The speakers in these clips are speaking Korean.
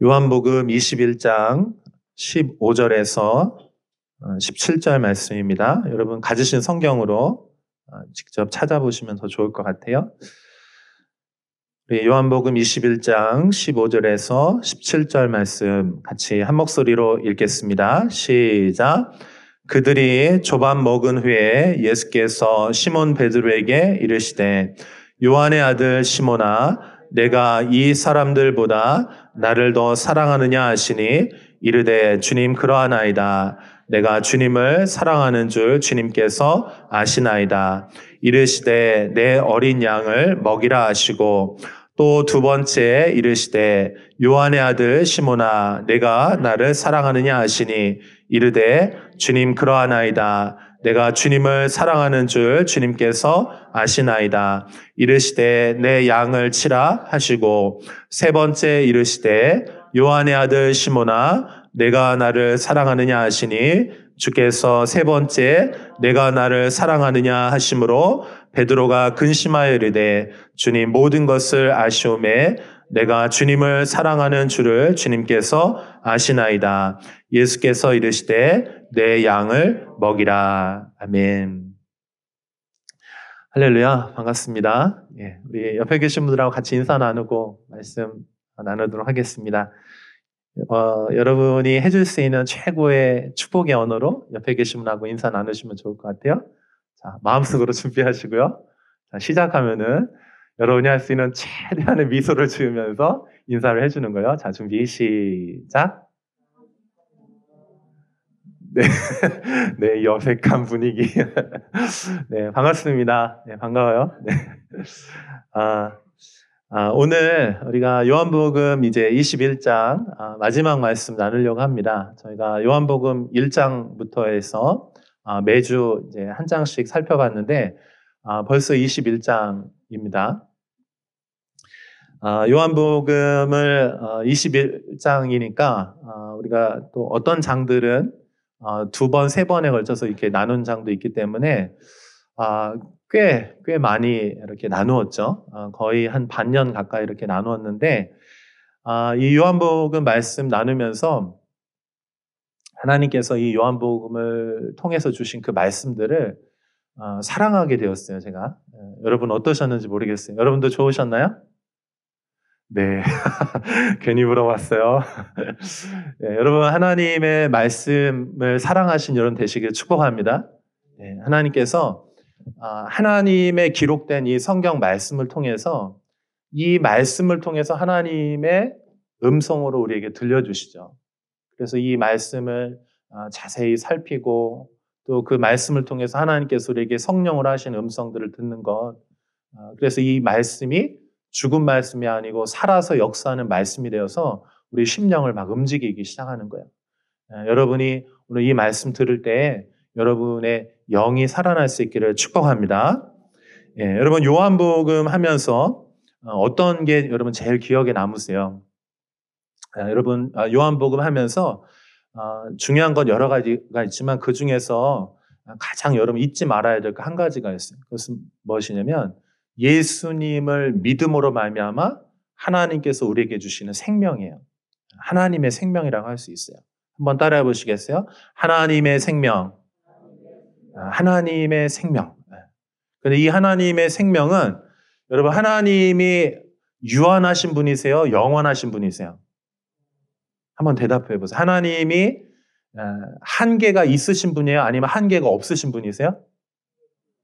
요한복음 21장 15절에서 17절 말씀입니다. 여러분 가지신 성경으로 직접 찾아보시면 더 좋을 것 같아요. 우리 요한복음 21장 15절에서 17절 말씀 같이 한 목소리로 읽겠습니다. 시작. 그들이 조반 먹은 후에 예수께서 시몬 베드로에게 이르시되 요한의 아들 시몬아 내가 이 사람들보다 나를 더 사랑하느냐 하시니 이르되 주님 그러하나이다. 내가 주님을 사랑하는 줄 주님께서 아시나이다. 이르시되 내 어린 양을 먹이라 하시고 또 두 번째 이르시되 요한의 아들 시몬아 내가 나를 사랑하느냐 하시니 이르되 주님 그러하나이다. 내가 주님을 사랑하는 줄 주님께서 아시나이다. 이르시되 내 양을 치라 하시고 세 번째 이르시되 요한의 아들 시몬아 내가 나를 사랑하느냐 하시니 주께서 세 번째 내가 나를 사랑하느냐 하심으로 베드로가 근심하여 이르되 주님 모든 것을 아시오매 내가 주님을 사랑하는 줄을 주님께서 아시나이다. 예수께서 이르시되 내 양을 먹이라. 아멘. 할렐루야. 반갑습니다. 우리 옆에 계신 분들하고 같이 인사 나누고 말씀 나누도록 하겠습니다. 여러분이 해줄 수 있는 최고의 축복의 언어로 옆에 계신 분하고 인사 나누시면 좋을 것 같아요. 자, 마음속으로 준비하시고요. 자, 시작하면은 여러분이 할 수 있는 최대한의 미소를 지으면서 인사를 해주는 거예요. 자, 준비 시작. 네, 네, 이 어색한 분위기. 네, 반갑습니다. 네, 반가워요. 네. 오늘 우리가 요한복음 이제 21장 마지막 말씀 나누려고 합니다. 저희가 요한복음 1장부터 해서 매주 이제 한 장씩 살펴봤는데 벌써 21장입니다. 요한복음을 21장이니까 우리가 또 어떤 장들은 두 번, 세 번에 걸쳐서 이렇게 나눈 장도 있기 때문에 꽤 많이 이렇게 나누었죠. 거의 한 반년 가까이 이렇게 나누었는데 이 요한복음 말씀 나누면서 하나님께서 이 요한복음을 통해서 주신 그 말씀들을 사랑하게 되었어요. 제가 여러분 어떠셨는지 모르겠어요. 여러분도 좋으셨나요? 네, 괜히 물어봤어요. 네, 여러분 하나님의 말씀을 사랑하신 여러분 되시길 축복합니다. 네, 하나님께서 하나님의 기록된 이 성경 말씀을 통해서 이 말씀을 통해서 하나님의 음성으로 우리에게 들려주시죠. 그래서 이 말씀을 자세히 살피고 또 그 말씀을 통해서 하나님께서 우리에게 성령을 하신 음성들을 듣는 것. 그래서 이 말씀이 죽은 말씀이 아니고 살아서 역사하는 말씀이 되어서 우리 심령을 막 움직이기 시작하는 거예요. 여러분이 오늘 이 말씀 들을 때 여러분의 영이 살아날 수 있기를 축복합니다. 여러분 요한복음 하면서 어떤 게 여러분 제일 기억에 남으세요? 여러분 요한복음 하면서 중요한 건 여러 가지가 있지만 그 중에서 가장 여러분 잊지 말아야 될 거 한 가지가 있어요. 그것은 무엇이냐면 예수님을 믿음으로 말미암아 하나님께서 우리에게 주시는 생명이에요. 하나님의 생명이라고 할 수 있어요. 한번 따라해 보시겠어요? 하나님의 생명. 하나님의 생명. 근데 이 하나님의 생명은 여러분 하나님이 유한하신 분이세요? 영원하신 분이세요? 한번 대답해 보세요. 하나님이 한계가 있으신 분이에요? 아니면 한계가 없으신 분이세요?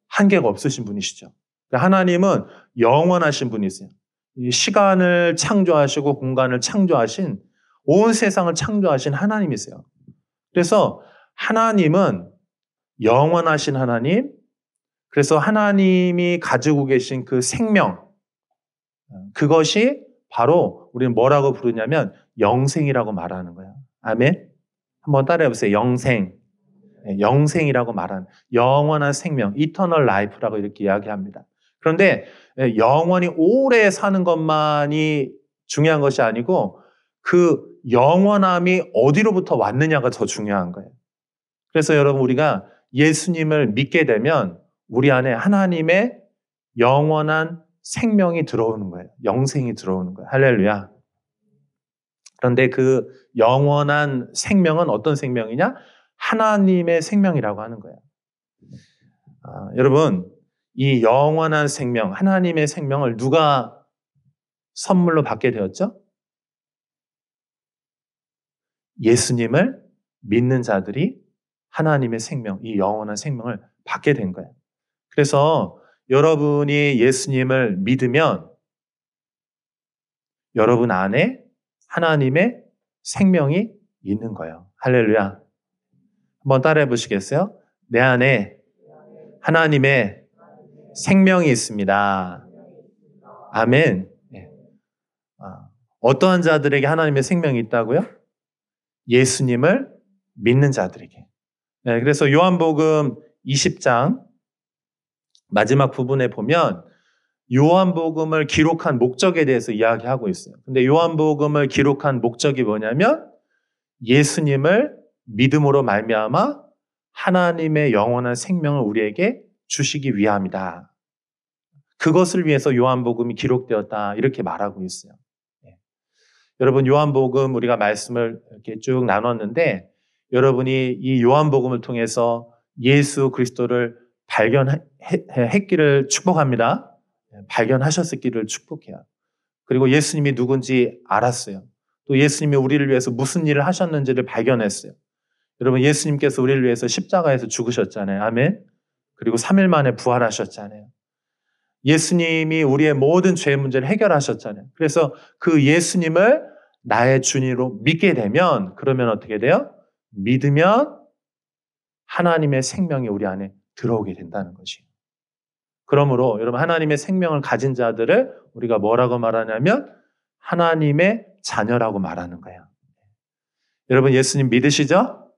한계가 없으신 분이시죠. 하나님은 영원하신 분이세요. 이 시간을 창조하시고 공간을 창조하신 온 세상을 창조하신 하나님이세요. 그래서 하나님은 영원하신 하나님, 그래서 하나님이 가지고 계신 그 생명, 그것이 바로 우리는 뭐라고 부르냐면 영생이라고 말하는 거예요. 아멘? 한번 따라해 보세요. 영생. 영생이라고 말하는 영원한 생명, 이터널 라이프라고 이렇게 이야기합니다. 그런데 영원히 오래 사는 것만이 중요한 것이 아니고 그 영원함이 어디로부터 왔느냐가 더 중요한 거예요. 그래서 여러분 우리가 예수님을 믿게 되면 우리 안에 하나님의 영원한 생명이 들어오는 거예요. 영생이 들어오는 거예요. 할렐루야. 그런데 그 영원한 생명은 어떤 생명이냐? 하나님의 생명이라고 하는 거예요. 여러분, 이 영원한 생명, 하나님의 생명을 누가 선물로 받게 되었죠? 예수님을 믿는 자들이 하나님의 생명, 이 영원한 생명을 받게 된 거예요. 그래서 여러분이 예수님을 믿으면 여러분 안에 하나님의 생명이 있는 거예요. 할렐루야. 한번 따라해 보시겠어요? 내 안에 하나님의 생명이 있습니다. 아멘. 어떠한 자들에게 하나님의 생명이 있다고요? 예수님을 믿는 자들에게. 그래서 요한복음 20장 마지막 부분에 보면 요한복음을 기록한 목적에 대해서 이야기하고 있어요. 근데 요한복음을 기록한 목적이 뭐냐면 예수님을 믿음으로 말미암아 하나님의 영원한 생명을 우리에게 주시기 위함이다. 그것을 위해서 요한복음이 기록되었다. 이렇게 말하고 있어요. 여러분, 요한복음 우리가 말씀을 이렇게 쭉 나눴는데 여러분이 이 요한복음을 통해서 예수 그리스도를 발견했기를 축복합니다. 발견하셨기를 축복해요. 그리고 예수님이 누군지 알았어요. 또 예수님이 우리를 위해서 무슨 일을 하셨는지를 발견했어요. 여러분, 예수님께서 우리를 위해서 십자가에서 죽으셨잖아요. 아멘. 그리고 3일 만에 부활하셨잖아요. 예수님이 우리의 모든 죄 문제를 해결하셨잖아요. 그래서 그 예수님을 나의 주님으로 믿게 되면 그러면 어떻게 돼요? 믿으면 하나님의 생명이 우리 안에 들어오게 된다는 것이에요. 그러므로 여러분, 하나님의 생명을 가진 자들을 우리가 뭐라고 말하냐면 하나님의 자녀라고 말하는 거예요. 여러분, 예수님 믿으시죠?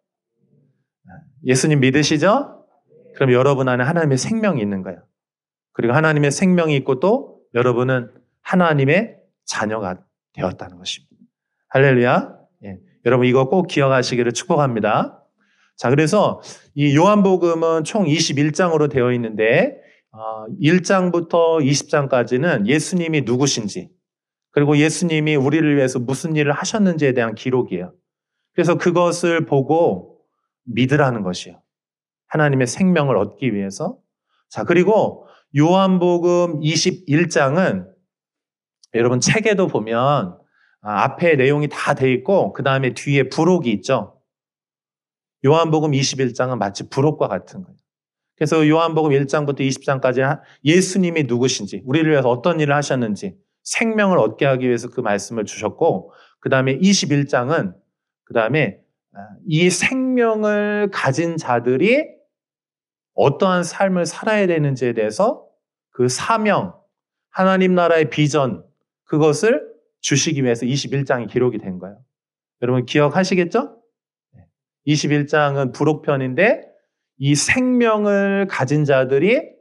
예수님 믿으시죠? 그럼 여러분 안에 하나님의 생명이 있는 거예요. 그리고 하나님의 생명이 있고 또 여러분은 하나님의 자녀가 되었다는 것입니다. 할렐루야. 여러분 이거 꼭 기억하시기를 축복합니다. 자, 그래서 이 요한복음은 총 21장으로 되어 있는데 1장부터 20장까지는 예수님이 누구신지 그리고 예수님이 우리를 위해서 무슨 일을 하셨는지에 대한 기록이에요. 그래서 그것을 보고 믿으라는 것이에요. 하나님의 생명을 얻기 위해서. 자, 그리고 요한복음 21장은 여러분 책에도 보면 앞에 내용이 다 돼 있고 그 다음에 뒤에 부록이 있죠. 요한복음 21장은 마치 부록과 같은 거예요. 그래서 요한복음 1장부터 20장까지 예수님이 누구신지, 우리를 위해서 어떤 일을 하셨는지, 생명을 얻게 하기 위해서 그 말씀을 주셨고, 그 다음에 21장은 그 다음에 이 생명을 가진 자들이 어떠한 삶을 살아야 되는지에 대해서 그 사명, 하나님 나라의 비전, 그것을 주시기 위해서 21장이 기록이 된 거예요. 여러분 기억하시겠죠? 21장은 부록편인데 이 생명을 가진 자들이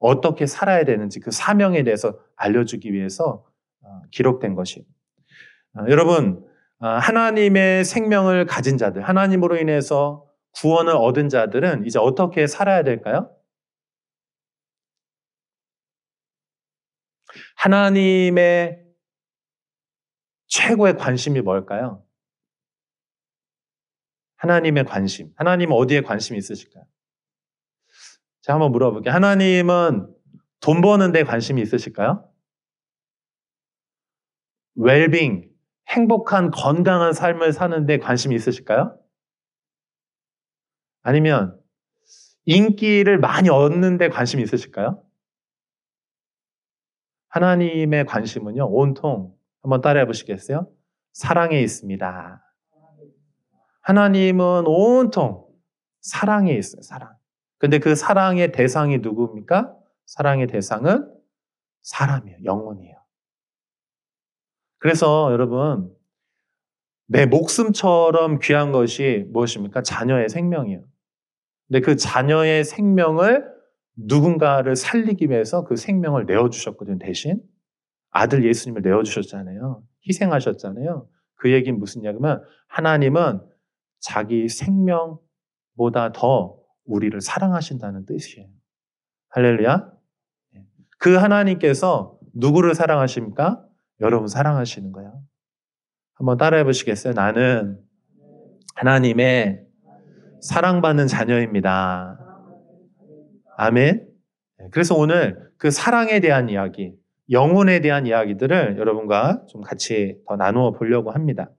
어떻게 살아야 되는지 그 사명에 대해서 알려주기 위해서 기록된 것이에요. 여러분, 하나님의 생명을 가진 자들, 하나님으로 인해서 구원을 얻은 자들은 이제 어떻게 살아야 될까요? 하나님의 최고의 관심이 뭘까요? 하나님의 관심. 하나님은 어디에 관심이 있으실까요? 제가 한번 물어볼게요. 하나님은 돈 버는 데 관심이 있으실까요? 웰빙, 행복한 건강한 삶을 사는 데 관심이 있으실까요? 아니면 인기를 많이 얻는 데 관심이 있으실까요? 하나님의 관심은요, 온통 한번 따라해 보시겠어요? 사랑에 있습니다. 하나님은 온통 사랑에 있어요, 사랑. 근데 그 사랑의 대상이 누굽니까? 사랑의 대상은 사람이에요, 영혼이에요. 그래서 여러분, 내 목숨처럼 귀한 것이 무엇입니까? 자녀의 생명이에요. 근데 그 자녀의 생명을 누군가를 살리기 위해서 그 생명을 내어주셨거든요, 대신. 아들 예수님을 내어주셨잖아요. 희생하셨잖아요. 그 얘기는 무슨 이야기냐면 하나님은 자기 생명보다 더 우리를 사랑하신다는 뜻이에요. 할렐루야. 그 하나님께서 누구를 사랑하십니까? 여러분 사랑하시는 거예요. 한번 따라해 보시겠어요? 나는 하나님의 사랑받는 자녀입니다. 아멘. 그래서 오늘 그 사랑에 대한 이야기, 영혼에 대한 이야기들을 여러분과 좀 같이 더 나누어 보려고 합니다.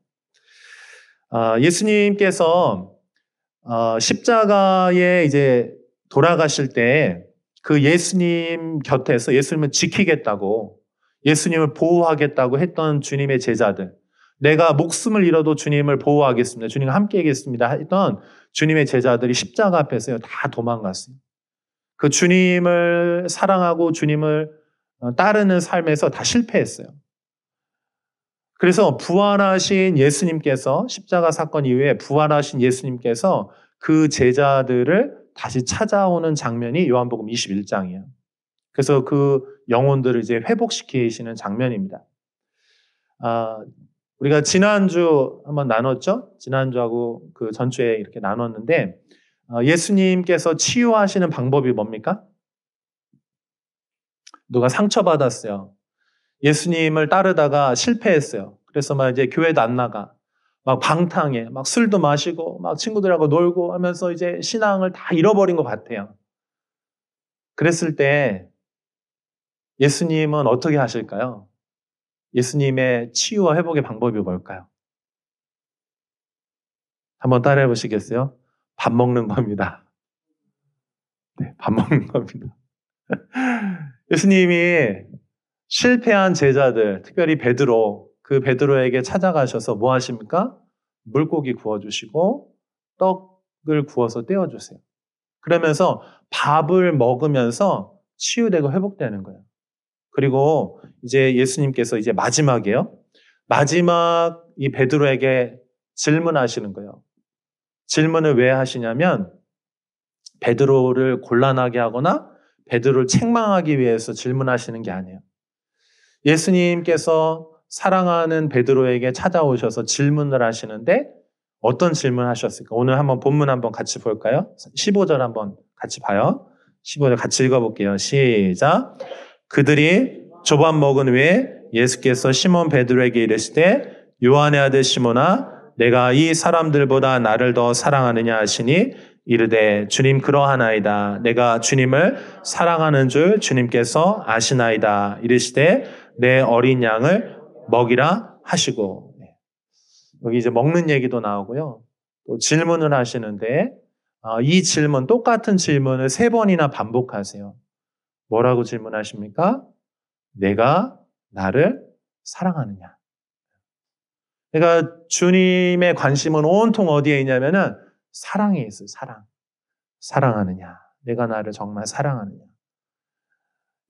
예수님께서 십자가에 이제 돌아가실 때 그 예수님 곁에서 예수님을 지키겠다고, 예수님을 보호하겠다고 했던 주님의 제자들, 내가 목숨을 잃어도 주님을 보호하겠습니다, 주님과 함께하겠습니다 했던 주님의 제자들이 십자가 앞에서요 다 도망갔어요. 그 주님을 사랑하고 주님을 따르는 삶에서 다 실패했어요. 그래서 부활하신 예수님께서, 십자가 사건 이후에 부활하신 예수님께서 그 제자들을 다시 찾아오는 장면이 요한복음 21장이에요. 그래서 그 영혼들을 이제 회복시키시는 장면입니다. 우리가 지난주 한번 나눴죠? 지난주하고 그 전주에 이렇게 나눴는데, 예수님께서 치유하시는 방법이 뭡니까? 누가 상처받았어요. 예수님을 따르다가 실패했어요. 그래서 막 이제 교회도 안 나가. 막 방탕해. 막 술도 마시고, 막 친구들하고 놀고 하면서 이제 신앙을 다 잃어버린 것 같아요. 그랬을 때 예수님은 어떻게 하실까요? 예수님의 치유와 회복의 방법이 뭘까요? 한번 따라해 보시겠어요? 밥 먹는 겁니다. 네, 밥 먹는 겁니다. 예수님이 실패한 제자들, 특별히 베드로, 그 베드로에게 찾아가셔서 뭐 하십니까? 물고기 구워주시고 떡을 구워서 떼어주세요. 그러면서 밥을 먹으면서 치유되고 회복되는 거예요. 그리고 이제 예수님께서 이제 마지막이에요. 마지막 이 베드로에게 질문하시는 거예요. 질문을 왜 하시냐면 베드로를 곤란하게 하거나 베드로를 책망하기 위해서 질문하시는 게 아니에요. 예수님께서 사랑하는 베드로에게 찾아오셔서 질문을 하시는데 어떤 질문을 하셨을까? 오늘 한번 본문 한번 같이 볼까요? 15절 한번 같이 봐요. 15절 같이 읽어볼게요. 시작. 그들이 조밥 먹은 후에 예수께서 시몬 베드로에게 이르시되 요한의 아들 시몬아 내가 이 사람들보다 나를 더 사랑하느냐 하시니 이르되 주님 그러하나이다. 내가 주님을 사랑하는 줄 주님께서 아시나이다. 이르시되 내 어린 양을 먹이라 하시고. 여기 이제 먹는 얘기도 나오고요. 또 질문을 하시는데 이 질문, 똑같은 질문을 3번이나 반복하세요. 뭐라고 질문하십니까? 내가 나를 사랑하느냐. 그러니까 주님의 관심은 온통 어디에 있냐면은 사랑에 있어요. 사랑. 사랑하느냐. 내가 나를 정말 사랑하느냐.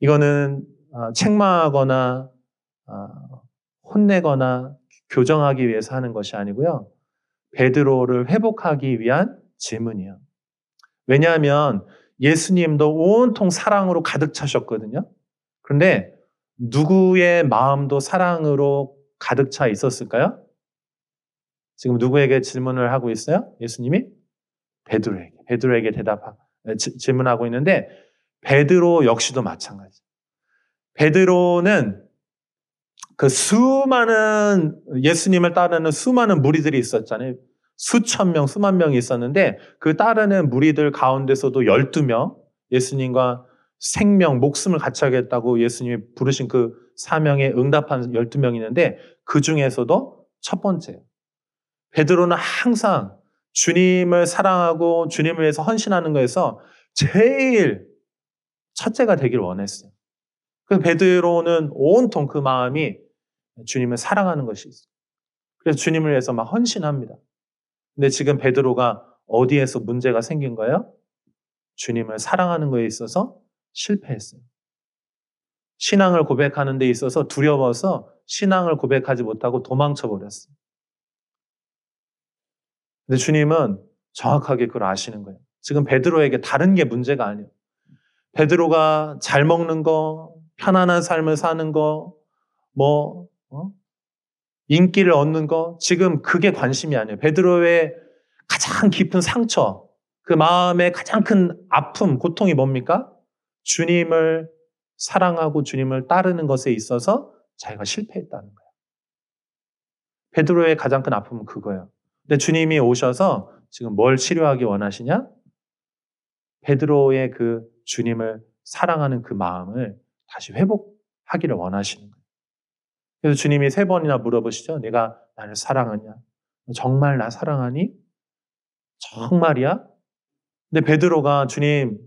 이거는 책망하거나 혼내거나 교정하기 위해서 하는 것이 아니고요. 베드로를 회복하기 위한 질문이에요. 왜냐하면 예수님도 온통 사랑으로 가득 차셨거든요. 그런데 누구의 마음도 사랑으로 가득 차 있었을까요? 지금 누구에게 질문을 하고 있어요? 예수님이? 베드로에게 질문하고 있는데 베드로 역시도 마찬가지. 베드로는 그 수많은 예수님을 따르는 수많은 무리들이 있었잖아요. 수천 명, 수만 명이 있었는데 그 따르는 무리들 가운데서도 12명, 예수님과 생명, 목숨을 같이 하겠다고 예수님이 부르신 그 사명에 응답한 12명이 있는데 그 중에서도 첫 번째예요. 베드로는 항상 주님을 사랑하고 주님을 위해서 헌신하는 거에서 제일 첫째가 되길 원했어요. 그래서 베드로는 온통 그 마음이 주님을 사랑하는 것이 있어요. 그래서 주님을 위해서 막 헌신합니다. 근데 지금 베드로가 어디에서 문제가 생긴 거예요? 주님을 사랑하는 거에 있어서 실패했어요. 신앙을 고백하는 데 있어서 두려워서 신앙을 고백하지 못하고 도망쳐 버렸어요. 근데 주님은 정확하게 그걸 아시는 거예요. 지금 베드로에게 다른 게 문제가 아니에요. 베드로가 잘 먹는 거, 편안한 삶을 사는 거, 인기를 얻는 거, 지금 그게 관심이 아니에요. 베드로의 가장 깊은 상처, 그 마음의 가장 큰 아픔, 고통이 뭡니까? 주님을 사랑하고 주님을 따르는 것에 있어서 자기가 실패했다는 거예요. 베드로의 가장 큰 아픔은 그거예요. 근데 주님이 오셔서 지금 뭘 치료하기 원하시냐? 베드로의 그 주님을 사랑하는 그 마음을 다시 회복하기를 원하시는 거예요. 그래서 주님이 3번이나 물어보시죠. 내가 나를 사랑하냐? 정말 나 사랑하니? 정말이야? 근데 베드로가 주님,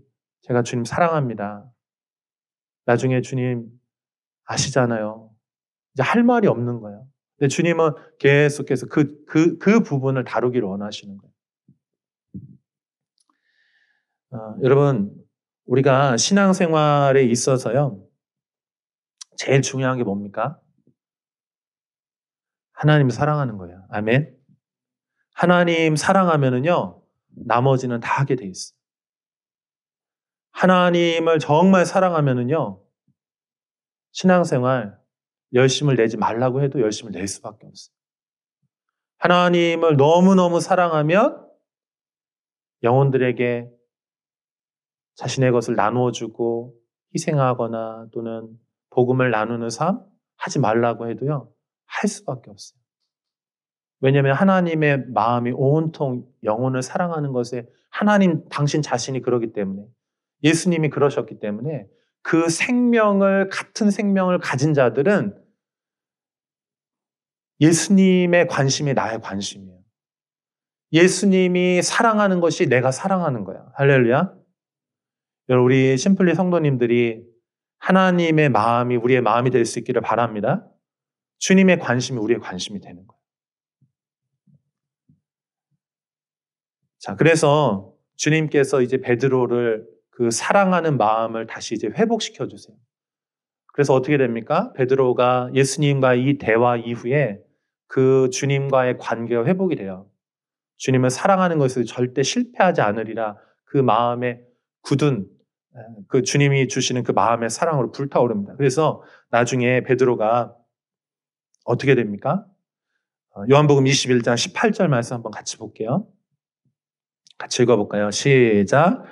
제가 주님 사랑합니다. 나중에 주님 아시잖아요. 이제 할 말이 없는 거예요. 근데 주님은 계속해서 그 부분을 다루기를 원하시는 거예요. 여러분, 우리가 신앙생활에 있어서요, 제일 중요한 게 뭡니까? 하나님 사랑하는 거예요. 아멘. 하나님 사랑하면은요, 나머지는 다 하게 돼 있어요. 하나님을 정말 사랑하면은요, 신앙생활 열심을 내지 말라고 해도 열심을 낼 수밖에 없어요. 하나님을 너무너무 사랑하면 영혼들에게 자신의 것을 나누어주고 희생하거나 또는 복음을 나누는 삶 하지 말라고 해도요, 할 수밖에 없어요. 왜냐하면 하나님의 마음이 온통 영혼을 사랑하는 것에 하나님 당신 자신이 그러기 때문에 예수님이 그러셨기 때문에 그 생명을 같은 생명을 가진 자들은 예수님의 관심이 나의 관심이에요. 예수님이 사랑하는 것이 내가 사랑하는 거야. 할렐루야. 여러분, 우리 심플리 성도님들이 하나님의 마음이 우리의 마음이 될 수 있기를 바랍니다. 주님의 관심이 우리의 관심이 되는 거예요. 자, 그래서 주님께서 이제 베드로를 그 사랑하는 마음을 다시 이제 회복시켜 주세요. 그래서 어떻게 됩니까? 베드로가 예수님과 이 대화 이후에 그 주님과의 관계가 회복이 돼요. 주님을 사랑하는 것을 절대 실패하지 않으리라 그 마음에 굳은 그 주님이 주시는 그 마음의 사랑으로 불타오릅니다. 그래서 나중에 베드로가 어떻게 됩니까? 요한복음 21장 18절 말씀 한번 같이 볼게요. 같이 읽어볼까요? 시작.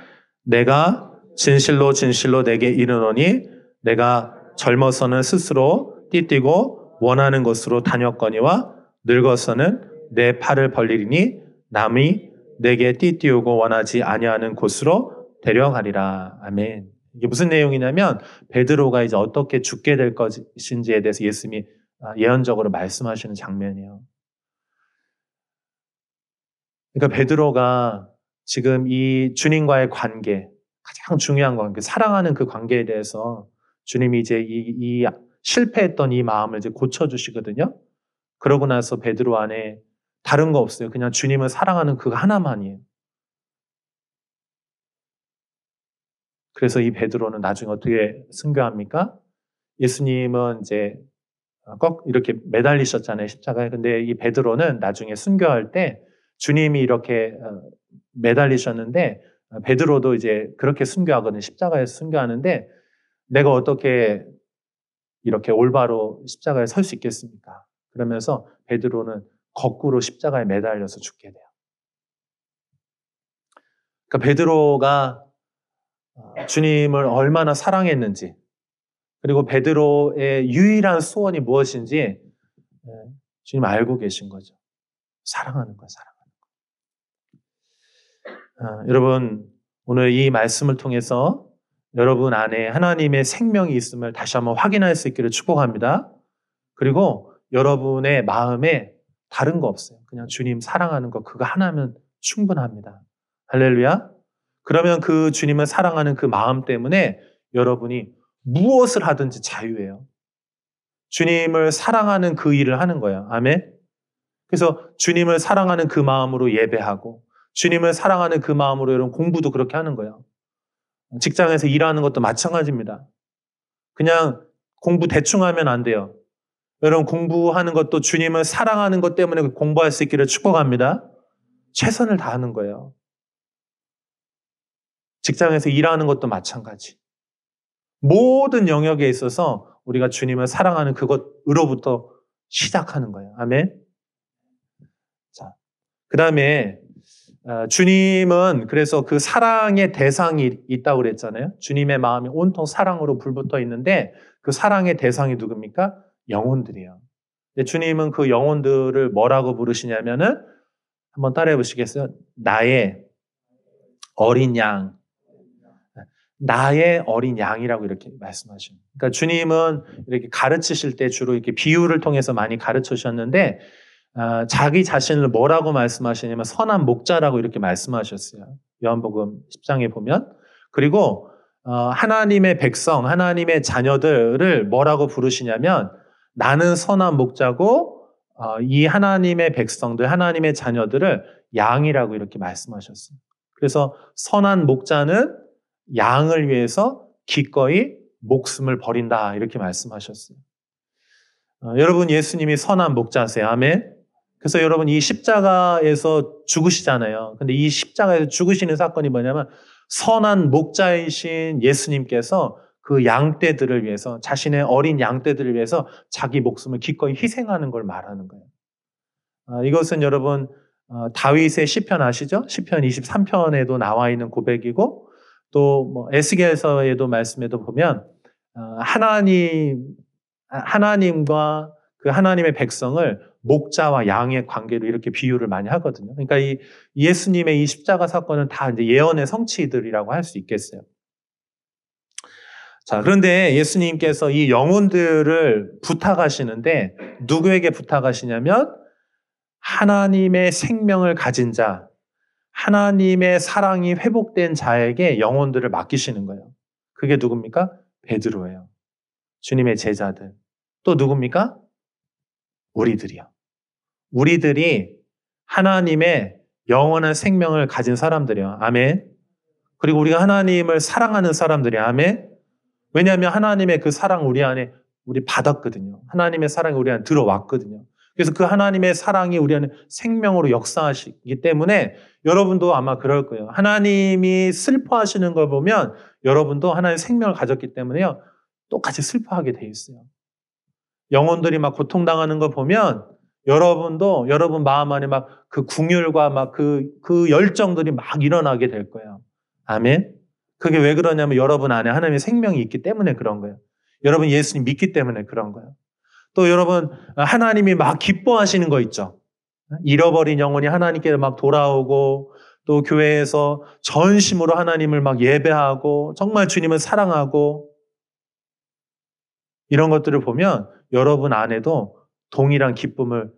내가 진실로 진실로 내게 이르노니 내가 젊어서는 스스로 띠뛰고 원하는 곳으로 다녔거니와 늙어서는 내 팔을 벌리리니 남이 내게 띠띠우고 원하지 아니하는 곳으로 데려가리라. 아멘. 이게 무슨 내용이냐면 베드로가 이제 어떻게 죽게 될 것인지에 대해서 예수님이 예언적으로 말씀하시는 장면이에요. 그러니까 베드로가 지금 이 주님과의 관계, 가장 중요한 관계, 사랑하는 그 관계에 대해서 주님이 이제 이 실패했던 이 마음을 이제 고쳐주시거든요. 그러고 나서 베드로 안에 다른 거 없어요. 그냥 주님을 사랑하는 그거 하나만이에요. 그래서 이 베드로는 나중에 어떻게 순교합니까? 예수님은 이제 꼭 이렇게 매달리셨잖아요, 십자가에. 근데 이 베드로는 나중에 순교할 때 주님이 이렇게 매달리셨는데 베드로도 이제 그렇게 순교하거든요. 십자가에서 순교하는데 내가 어떻게 이렇게 올바로 십자가에 설 수 있겠습니까? 그러면서 베드로는 거꾸로 십자가에 매달려서 죽게 돼요. 그러니까 베드로가 주님을 얼마나 사랑했는지 그리고 베드로의 유일한 소원이 무엇인지 주님 알고 계신 거죠. 사랑하는 거예요. 사랑하는 거. 여러분 오늘 이 말씀을 통해서 여러분 안에 하나님의 생명이 있음을 다시 한번 확인할 수 있기를 축복합니다. 그리고 여러분의 마음에 다른 거 없어요. 그냥 주님 사랑하는 거 그거 하나면 충분합니다. 할렐루야. 그러면 그 주님을 사랑하는 그 마음 때문에 여러분이 무엇을 하든지 자유예요. 주님을 사랑하는 그 일을 하는 거예요. 아멘. 그래서 주님을 사랑하는 그 마음으로 예배하고 주님을 사랑하는 그 마음으로 여러분 공부도 그렇게 하는 거예요. 직장에서 일하는 것도 마찬가지입니다. 그냥 공부 대충 하면 안 돼요. 여러분 공부하는 것도 주님을 사랑하는 것 때문에 공부할 수 있기를 축복합니다. 최선을 다하는 거예요. 직장에서 일하는 것도 마찬가지. 모든 영역에 있어서 우리가 주님을 사랑하는 그것으로부터 시작하는 거예요. 아멘. 자, 그 다음에 주님은 그래서 그 사랑의 대상이 있다고 그랬잖아요. 주님의 마음이 온통 사랑으로 불붙어 있는데 그 사랑의 대상이 누굽니까? 영혼들이에요. 근데 주님은 그 영혼들을 뭐라고 부르시냐면은 한번 따라해 보시겠어요? 나의 어린 양. 나의 어린 양이라고 이렇게 말씀하시는. 그러니까 주님은 이렇게 가르치실 때 주로 이렇게 비유를 통해서 많이 가르쳐 주셨는데, 자기 자신을 뭐라고 말씀하시냐면 선한 목자라고 이렇게 말씀하셨어요. 요한복음 10장에 보면. 그리고 하나님의 백성, 하나님의 자녀들을 뭐라고 부르시냐면 나는 선한 목자고 이 하나님의 백성들, 하나님의 자녀들을 양이라고 이렇게 말씀하셨어요. 그래서 선한 목자는 양을 위해서 기꺼이 목숨을 버린다 이렇게 말씀하셨어요. 여러분 예수님이 선한 목자세요. 아멘. 그래서 여러분 이 십자가에서 죽으시잖아요. 근데 이 십자가에서 죽으시는 사건이 뭐냐면 선한 목자이신 예수님께서 그 양떼들을 위해서 자신의 어린 양떼들을 위해서 자기 목숨을 기꺼이 희생하는 걸 말하는 거예요. 이것은 여러분 다윗의 시편 아시죠? 시편 23편에도 나와 있는 고백이고 또 뭐 에스겔서에도 말씀에도 보면 하나님과 그 하나님의 백성을 목자와 양의 관계로 이렇게 비유를 많이 하거든요. 그러니까 이 예수님의 이 십자가 사건은 다 이제 예언의 성취들이라고 할 수 있겠어요. 자, 그런데 예수님께서 이 영혼들을 부탁하시는데 누구에게 부탁하시냐면 하나님의 생명을 가진 자, 하나님의 사랑이 회복된 자에게 영혼들을 맡기시는 거예요. 그게 누굽니까? 베드로예요. 주님의 제자들. 또 누굽니까? 우리들이요. 우리들이 하나님의 영원한 생명을 가진 사람들이요. 아멘. 그리고 우리가 하나님을 사랑하는 사람들이요. 아멘. 왜냐하면 하나님의 그 사랑 우리 안에 우리 받았거든요. 하나님의 사랑이 우리 안에 들어왔거든요. 그래서 그 하나님의 사랑이 우리 안에 생명으로 역사하시기 때문에 여러분도 아마 그럴 거예요. 하나님이 슬퍼하시는 걸 보면 여러분도 하나님의 생명을 가졌기 때문에요. 똑같이 슬퍼하게 돼 있어요. 영혼들이 막 고통당하는 걸 보면 여러분도 여러분 마음 안에 막 그 궁율과 막 그 열정들이 막 일어나게 될 거예요. 아멘. 그게 왜 그러냐면 여러분 안에 하나님의 생명이 있기 때문에 그런 거예요. 여러분 예수님 믿기 때문에 그런 거예요. 또 여러분 하나님이 막 기뻐하시는 거 있죠. 잃어버린 영혼이 하나님께 막 돌아오고 또 교회에서 전심으로 하나님을 막 예배하고 정말 주님을 사랑하고 이런 것들을 보면 여러분 안에도 동일한 기쁨을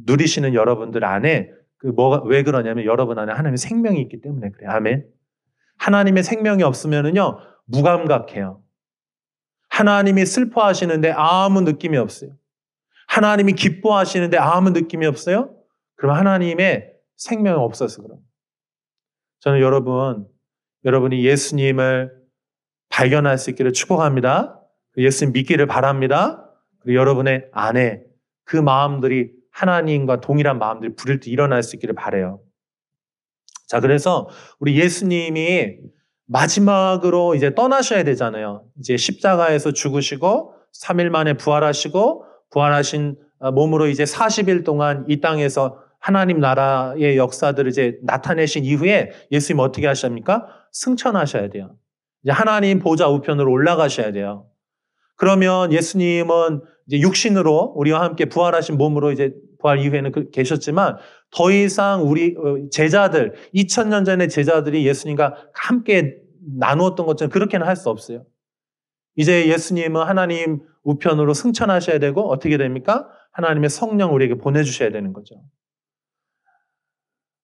누리시는 여러분들 안에 왜 그러냐면 여러분 안에 하나님의 생명이 있기 때문에 그래요. 아멘. 하나님의 생명이 없으면은요 무감각해요. 하나님이 슬퍼하시는데 아무 느낌이 없어요. 하나님이 기뻐하시는데 아무 느낌이 없어요? 그럼 하나님의 생명이 없어서 그럼. 저는 여러분이 예수님을 발견할 수 있기를 축복합니다. 예수님 믿기를 바랍니다. 그리고 여러분의 안에 그 마음들이 하나님과 동일한 마음들이 부를 때 일어날 수 있기를 바라요. 자, 그래서 우리 예수님이 마지막으로 이제 떠나셔야 되잖아요. 이제 십자가에서 죽으시고 3일 만에 부활하신 몸으로 이제 40일 동안 이 땅에서 하나님 나라의 역사들을 이제 나타내신 이후에 예수님 어떻게 하십니까? 승천하셔야 돼요. 이제 하나님 보좌 우편으로 올라가셔야 돼요. 그러면 예수님은 이제 육신으로 우리와 함께 부활하신 몸으로 이제 부활 이후에는 계셨지만 더 이상 우리 제자들, 2000년 전의 제자들이 예수님과 함께 나누었던 것처럼 그렇게는 할 수 없어요. 이제 예수님은 하나님 우편으로 승천하셔야 되고 어떻게 됩니까? 하나님의 성령 우리에게 보내주셔야 되는 거죠.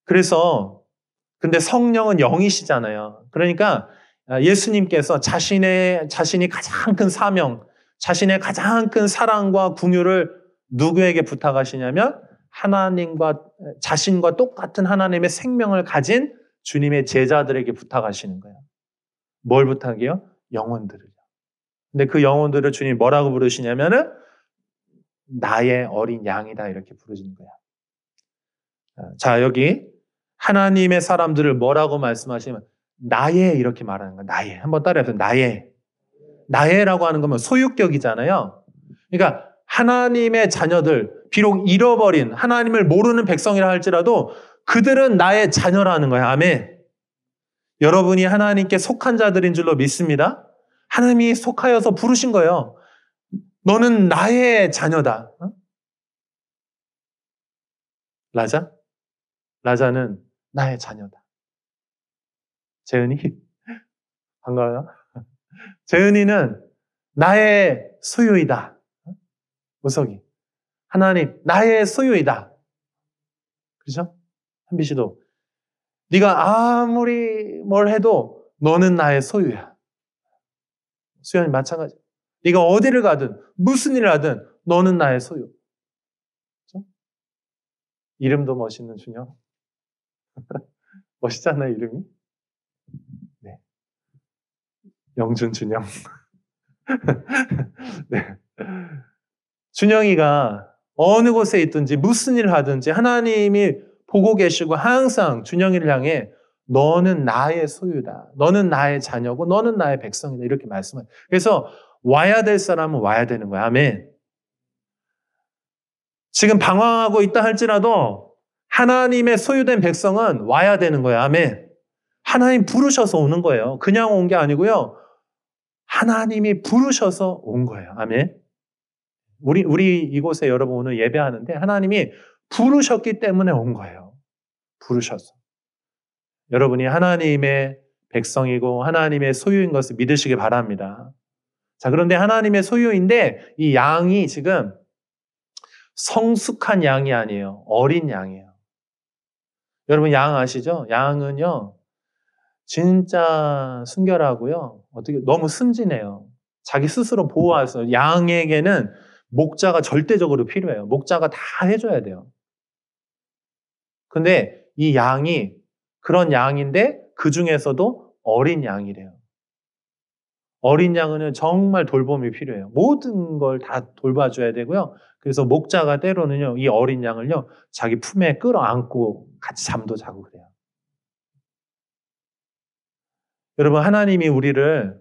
그래서 근데 성령은 영이시잖아요. 그러니까 예수님께서 자신이 가장 큰 사명, 자신의 가장 큰 사랑과 궁유를 누구에게 부탁하시냐면 자신과 똑같은 하나님의 생명을 가진 주님의 제자들에게 부탁하시는 거예요. 뭘 부탁해요? 영혼들을. 근데 그 영혼들을 주님이 뭐라고 부르시냐면은 나의 어린 양이다 이렇게 부르시는 거야. 자, 여기 하나님의 사람들을 뭐라고 말씀하시면 나의 이렇게 말하는 거야. 나의. 한번 따라해보세요. 나의. 나의라고 하는 거면 소유격이잖아요. 그러니까 하나님의 자녀들, 비록 잃어버린 하나님을 모르는 백성이라 할지라도 그들은 나의 자녀라는 거야. 아멘. 여러분이 하나님께 속한 자들인 줄로 믿습니다. 하나님이 속하여서 부르신 거예요. 너는 나의 자녀다. 라자? 라자는 나의 자녀다. 재은이? 반가워요. 재은이는 나의 소유이다. 우석이. 하나님, 나의 소유이다. 그렇죠? 한비 씨도. 네가 아무리 뭘 해도 너는 나의 소유야. 수연이 마찬가지. 네가 어디를 가든 무슨 일을 하든 너는 나의 소유. 그렇죠? 이름도 멋있는 준영. 멋있잖아요, 이름이. 네. 영준 준영. 네. 준영이가 어느 곳에 있든지 무슨 일을 하든지 하나님이 보고 계시고 항상 준영이를 향해 너는 나의 소유다. 너는 나의 자녀고 너는 나의 백성이다. 이렇게 말씀해요. 그래서 와야 될 사람은 와야 되는 거야. 아멘. 지금 방황하고 있다 할지라도 하나님의 소유된 백성은 와야 되는 거야. 아멘. 하나님 부르셔서 오는 거예요. 그냥 온 게 아니고요. 하나님이 부르셔서 온 거예요. 아멘. 우리 이곳에 여러분 오늘 예배하는데 하나님이 부르셨기 때문에 온 거예요. 부르셔서. 여러분이 하나님의 백성이고 하나님의 소유인 것을 믿으시기 바랍니다. 자, 그런데 하나님의 소유인데 이 양이 지금 성숙한 양이 아니에요. 어린 양이에요. 여러분 양 아시죠? 양은요. 진짜 순결하고요. 어떻게 너무 순진해요. 자기 스스로 보호해서 양에게는 목자가 절대적으로 필요해요. 목자가 다 해줘야 돼요. 근데 이 양이 그런 양인데 그 중에서도 어린 양이래요. 어린 양은 정말 돌봄이 필요해요. 모든 걸 다 돌봐줘야 되고요. 그래서 목자가 때로는요, 이 어린 양을요, 자기 품에 끌어안고 같이 잠도 자고 그래요. 여러분, 하나님이 우리를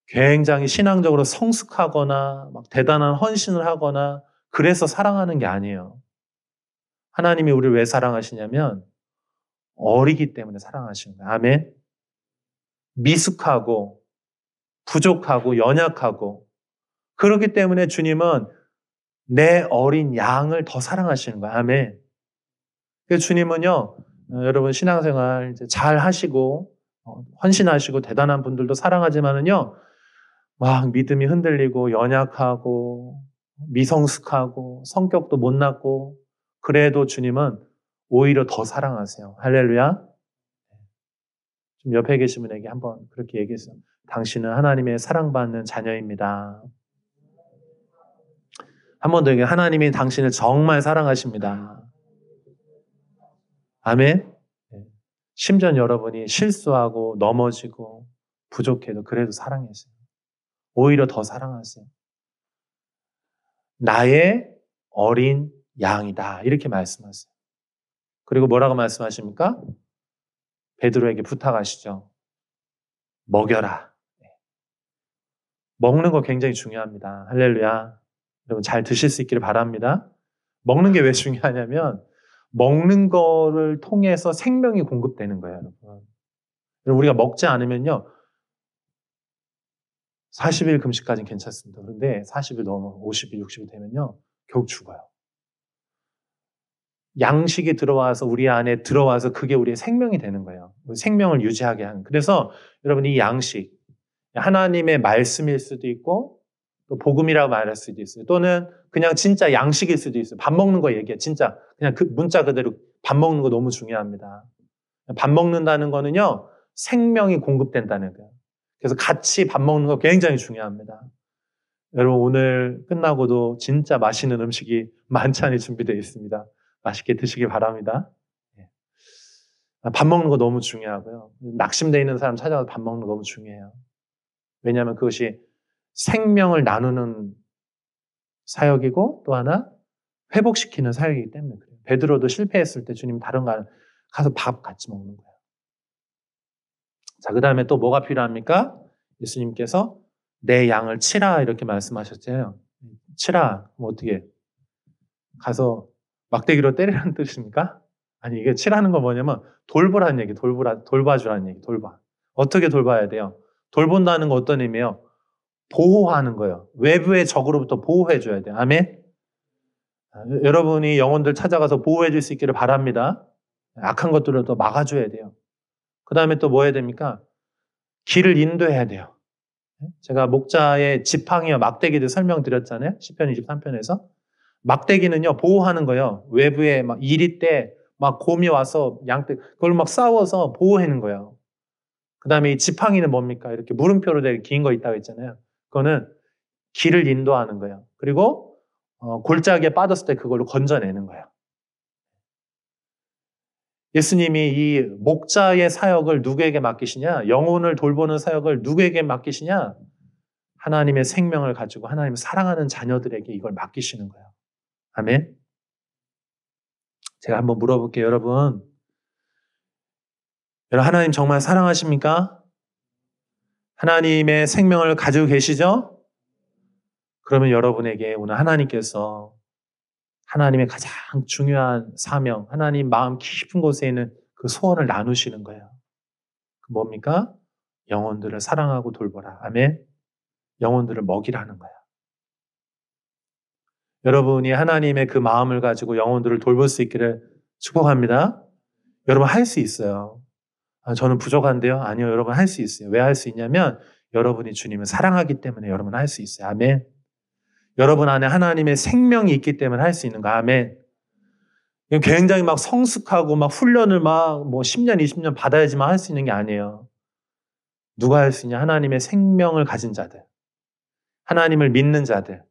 굉장히 신앙적으로 성숙하거나 막 대단한 헌신을 하거나 그래서 사랑하는 게 아니에요. 하나님이 우리를 왜 사랑하시냐면 어리기 때문에 사랑하시는 거예요. 아멘. 미숙하고 부족하고 연약하고 그렇기 때문에 주님은 내 어린 양을 더 사랑하시는 거예요. 아멘. 그래서 주님은요, 여러분 신앙생활 이제 잘 하시고 헌신하시고 대단한 분들도 사랑하지만은요, 막 믿음이 흔들리고 연약하고 미성숙하고 성격도 못났고 그래도 주님은 오히려 더 사랑하세요. 할렐루야. 좀 옆에 계신 분에게 한번 그렇게 얘기했어요. 당신은 하나님의 사랑받는 자녀입니다. 한 번 더 얘기해요. 하나님이 당신을 정말 사랑하십니다. 아멘. 심지어 여러분이 실수하고 넘어지고 부족해도 그래도 사랑하세요. 오히려 더 사랑하세요. 나의 어린 양이다. 이렇게 말씀하세요. 그리고 뭐라고 말씀하십니까? 베드로에게 부탁하시죠. 먹여라. 먹는 거 굉장히 중요합니다. 할렐루야. 여러분 잘 드실 수 있기를 바랍니다. 먹는 게 왜 중요하냐면 먹는 거를 통해서 생명이 공급되는 거예요. 여러분 우리가 먹지 않으면요. 40일 금식까지는 괜찮습니다. 그런데 40일 넘어 50일, 60일 되면요. 결국 죽어요. 양식이 들어와서 우리 안에 들어와서 그게 우리의 생명이 되는 거예요. 생명을 유지하게 하는. 그래서 여러분 이 양식, 하나님의 말씀일 수도 있고 또 복음이라고 말할 수도 있어요. 또는 그냥 진짜 양식일 수도 있어요. 밥 먹는 거 얘기해. 진짜 그냥 그 문자 그대로 밥 먹는 거 너무 중요합니다. 밥 먹는다는 거는요. 생명이 공급된다는 거예요. 그래서 같이 밥 먹는 거 굉장히 중요합니다. 여러분 오늘 끝나고도 진짜 맛있는 음식이 만찬이 준비되어 있습니다. 맛있게 드시길 바랍니다. 밥 먹는 거 너무 중요하고요. 낙심되어 있는 사람 찾아가서 밥 먹는 거 너무 중요해요. 왜냐하면 그것이 생명을 나누는 사역이고 또 하나 회복시키는 사역이기 때문에 그래요. 베드로도 실패했을 때 주님 다른 거 가서 밥 같이 먹는 거예요. 자, 그 다음에 또 뭐가 필요합니까? 예수님께서 내 양을 치라 이렇게 말씀하셨잖아요. 치라, 뭐 어떻게 가서 막대기로 때리라는 뜻입니까? 아니 이게 치라는 건 뭐냐면 돌보라는 얘기, 돌봐주라는 얘기, 돌봐. 어떻게 돌봐야 돼요? 돌본다는 건 어떤 의미예요? 보호하는 거예요. 외부의 적으로부터 보호해줘야 돼요. 아멘? 여러분이 영혼들 찾아가서 보호해 줄 수 있기를 바랍니다. 악한 것들을 또 막아줘야 돼요. 그 다음에 또 뭐 해야 됩니까? 길을 인도해야 돼요. 제가 목자의 지팡이와 막대기를 설명드렸잖아요. 시편 23편에서. 막대기는요, 보호하는 거예요. 외부에 막 이리 때, 막 곰이 와서 양떼, 그걸 막 싸워서 보호하는 거예요. 그 다음에 이 지팡이는 뭡니까? 이렇게 물음표로 된 긴 거 있다고 했잖아요. 그거는 길을 인도하는 거예요. 그리고 골짜기에 빠졌을 때 그걸로 건져내는 거예요. 예수님이 이 목자의 사역을 누구에게 맡기시냐? 영혼을 돌보는 사역을 누구에게 맡기시냐? 하나님의 생명을 가지고 하나님을 사랑하는 자녀들에게 이걸 맡기시는 거예요. 아멘. 제가 한번 물어볼게요, 여러분. 여러분, 하나님 정말 사랑하십니까? 하나님의 생명을 가지고 계시죠? 그러면 여러분에게 오늘 하나님께서 하나님의 가장 중요한 사명, 하나님 마음 깊은 곳에 있는 그 소원을 나누시는 거예요. 그 뭡니까? 영혼들을 사랑하고 돌보라. 아멘. 영혼들을 먹이라는 거예요. 여러분이 하나님의 그 마음을 가지고 영혼들을 돌볼 수 있기를 축복합니다. 여러분 할 수 있어요. 저는 부족한데요? 아니요, 여러분 할 수 있어요. 왜 할 수 있냐면 여러분이 주님을 사랑하기 때문에 여러분 할 수 있어요. 아멘. 여러분 안에 하나님의 생명이 있기 때문에 할 수 있는 거. 아멘. 굉장히 막 성숙하고 막 훈련을 막 뭐 10년, 20년 받아야지만 할 수 있는 게 아니에요. 누가 할 수 있냐? 하나님의 생명을 가진 자들. 하나님을 믿는 자들.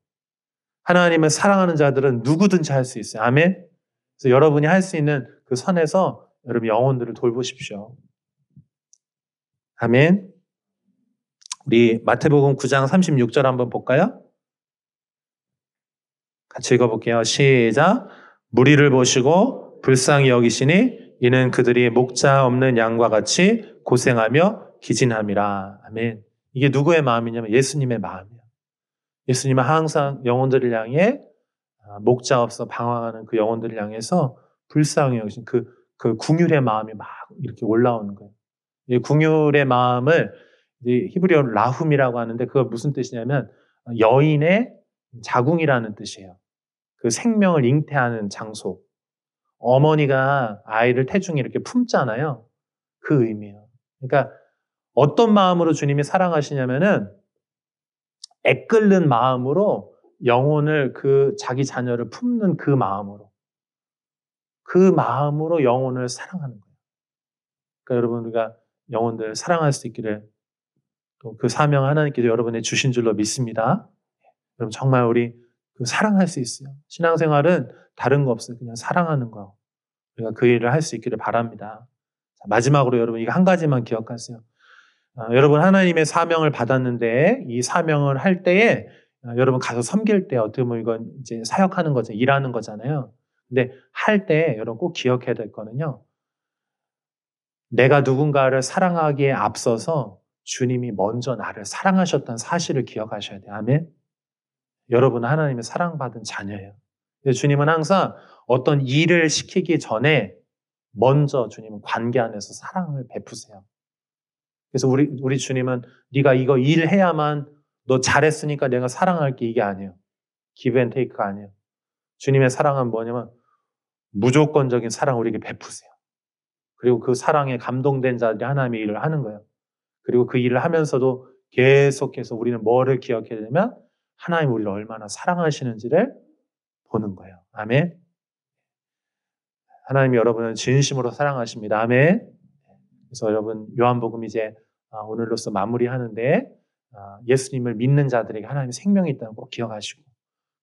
하나님을 사랑하는 자들은 누구든지 할 수 있어요. 아멘. 그래서 여러분이 할 수 있는 그 선에서 여러분 영혼들을 돌보십시오. 아멘. 우리 마태복음 9장 36절 한번 볼까요? 같이 읽어볼게요. 시작. 무리를 보시고 불쌍히 여기시니 이는 그들이 목자 없는 양과 같이 고생하며 기진함이라. 아멘. 이게 누구의 마음이냐면 예수님의 마음이에요. 예수님은 항상 영혼들을 향해 목자 없어 방황하는 그 영혼들을 향해서 불쌍히 여기신 그 궁율의 마음이 막 이렇게 올라오는 거예요. 이 궁율의 마음을 히브리어로 라훔이라고 하는데 그거 무슨 뜻이냐면 여인의 자궁이라는 뜻이에요. 그 생명을 잉태하는 장소. 어머니가 아이를 태중에 이렇게 품잖아요. 그 의미예요. 그러니까 어떤 마음으로 주님이 사랑하시냐면은 애끓는 마음으로 영혼을 그 자기 자녀를 품는 그 마음으로 영혼을 사랑하는 거예요. 그러니까 여러분 우리가 영혼들 사랑할 수 있기를 또 그 사명 하나님께서 여러분에 주신 줄로 믿습니다. 여러분 정말 우리 그 사랑할 수 있어요. 신앙생활은 다른 거 없어요. 그냥 사랑하는 거. 우리가 그 일을 할 수 있기를 바랍니다. 자, 마지막으로 여러분 이거 한 가지만 기억하세요. 여러분 하나님의 사명을 받았는데 이 사명을 할 때에 여러분 가서 섬길 때 어떻게 보면 이건 이제 사역하는 거죠. 일하는 거잖아요. 근데 할 때 여러분 꼭 기억해야 될 거는요. 내가 누군가를 사랑하기에 앞서서 주님이 먼저 나를 사랑하셨다는 사실을 기억하셔야 돼요. 아멘. 여러분은 하나님의 사랑받은 자녀예요. 주님은 항상 어떤 일을 시키기 전에 먼저 주님은 관계 안에서 사랑을 베푸세요. 그래서 우리 주님은 네가 이거 일해야만 너 잘했으니까 내가 사랑할게 이게 아니에요. 기브 앤 테이크가 아니에요. 주님의 사랑은 뭐냐면 무조건적인 사랑 우리에게 베푸세요. 그리고 그 사랑에 감동된 자들이 하나님의 일을 하는 거예요. 그리고 그 일을 하면서도 계속해서 우리는 뭐를 기억해야 되냐면 하나님 우리를 얼마나 사랑하시는지를 보는 거예요. 아멘. 하나님이 여러분을 진심으로 사랑하십니다. 아멘. 그래서 여러분 요한복음 이제 오늘로써 마무리하는데 예수님을 믿는 자들에게 하나님의 생명이 있다는 거 꼭 기억하시고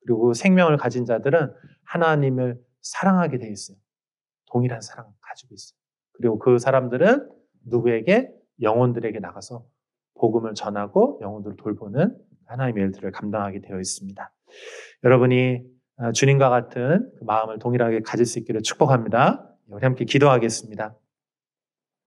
그리고 생명을 가진 자들은 하나님을 사랑하게 돼 있어요. 동일한 사랑을 가지고 있어요. 그리고 그 사람들은 누구에게? 영혼들에게 나가서 복음을 전하고 영혼들을 돌보는 하나님의 일들을 감당하게 되어 있습니다. 여러분이 주님과 같은 그 마음을 동일하게 가질 수 있기를 축복합니다. 우리 함께 기도하겠습니다.